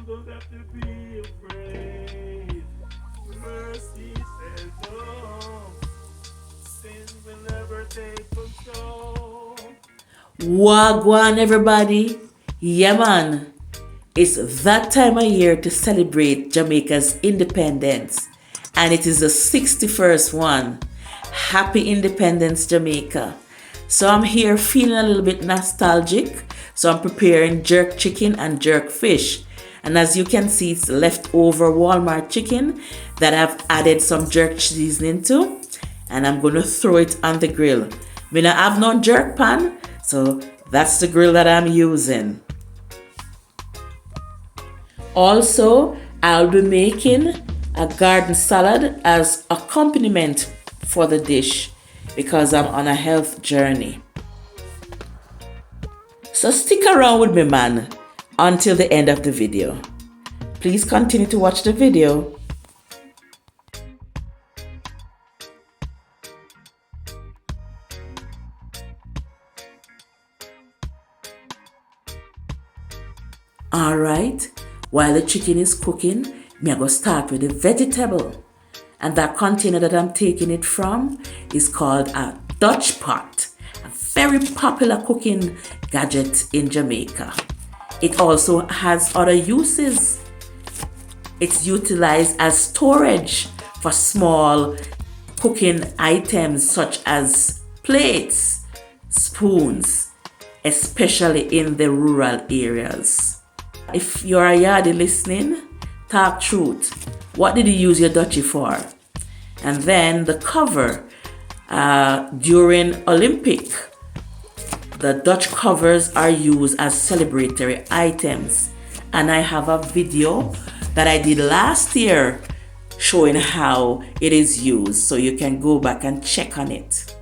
don't have to be afraid. Mercy says no. Sin will never take control. Wagwan, everybody. Yeah, man. It's that time of year to celebrate Jamaica's independence, and it is the 61st one. Happy Independence, Jamaica. So I'm here feeling a little bit nostalgic. So I'm preparing jerk chicken and jerk fish. And as you can see, it's leftover Walmart chicken that I've added some jerk seasoning to. And I'm going to throw it on the grill. I mean, I have no jerk pan, so that's the grill that I'm using. Also, I'll be making a garden salad as accompaniment for the dish because I'm on a health journey. So stick around with me, man, until the end of the video. Please continue to watch the video. Alright, while the chicken is cooking, I'm going to start with the vegetable. And that container that I'm taking it from is called a Dutch pot, a very popular cooking gadget in Jamaica. It also has other uses. It's utilized as storage for small cooking items such as plates, spoons, especially in the rural areas. If you're a yardie listening, talk truth. What did you use your Dutchie for? And then the cover. During Olympic, the Dutch covers are used as celebratory items. And I have a video that I did last year showing how it is used. So you can go back and check on it.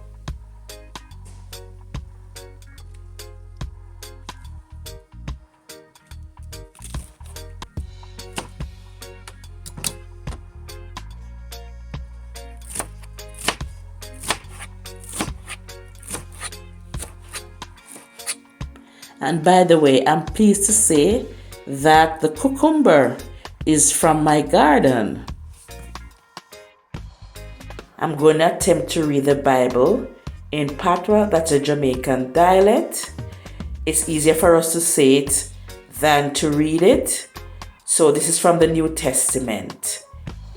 And by the way, I'm pleased to say that the cucumber is from my garden. I'm going to attempt to read the Bible in Patois, that's a Jamaican dialect. It's easier for us to say it than to read it. So this is from the New Testament.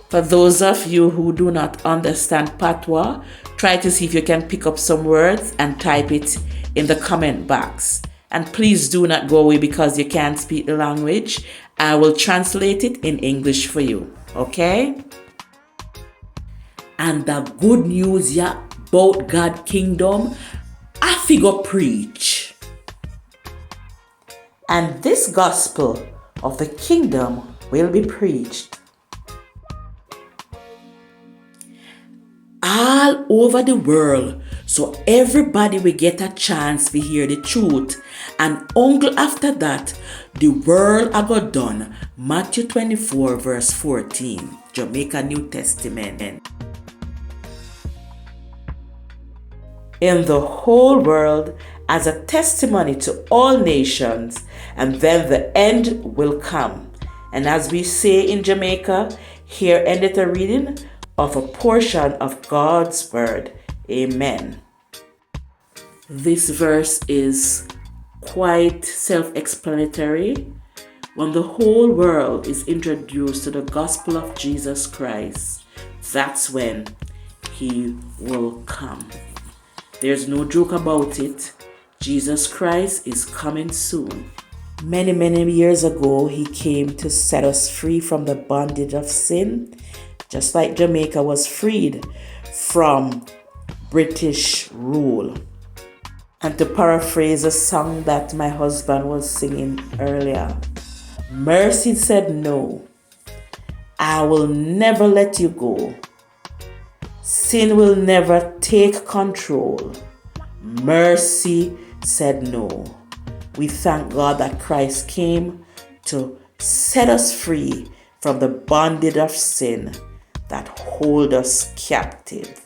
For those of you who do not understand Patois, try to see if you can pick up some words and type it in the comment box. And please do not go away because you can't speak the language. I will translate it in English for you, okay? And the good news about God's kingdom, I figure preach. And this gospel of the kingdom will be preached all over the world, so everybody will get a chance to hear the truth. And uncle after that, the world I got done. Matthew 24 verse 14, Jamaica New Testament. In the whole world as a testimony to all nations, and then the end will come. And as we say in Jamaica, here endeth a reading of a portion of God's word. Amen. This verse is quite self-explanatory. When the whole world is introduced to the gospel of Jesus Christ, that's when he will come. There's no joke about it. Jesus Christ is coming soon. Many, many years ago, he came to set us free from the bondage of sin, just like Jamaica was freed from British rule. And to paraphrase a song that my husband was singing earlier, mercy said no, I will never let you go. Sin will never take control. Mercy said no. We thank God that Christ came to set us free from the bondage of sin that hold us captive.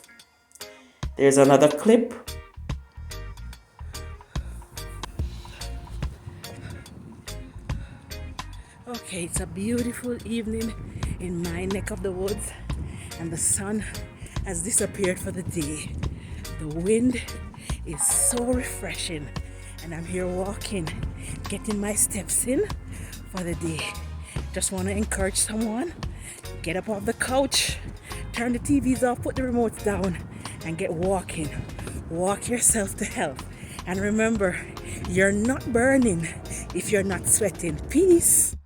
There's another clip. Okay, it's a beautiful evening in my neck of the woods, and the sun has disappeared for the day. The wind is so refreshing, and I'm here walking, getting my steps in for the day. Just want to encourage someone, get up off the couch, turn the TVs off, put the remotes down, and get walking. Walk yourself to health. And remember, you're not burning if you're not sweating. Peace.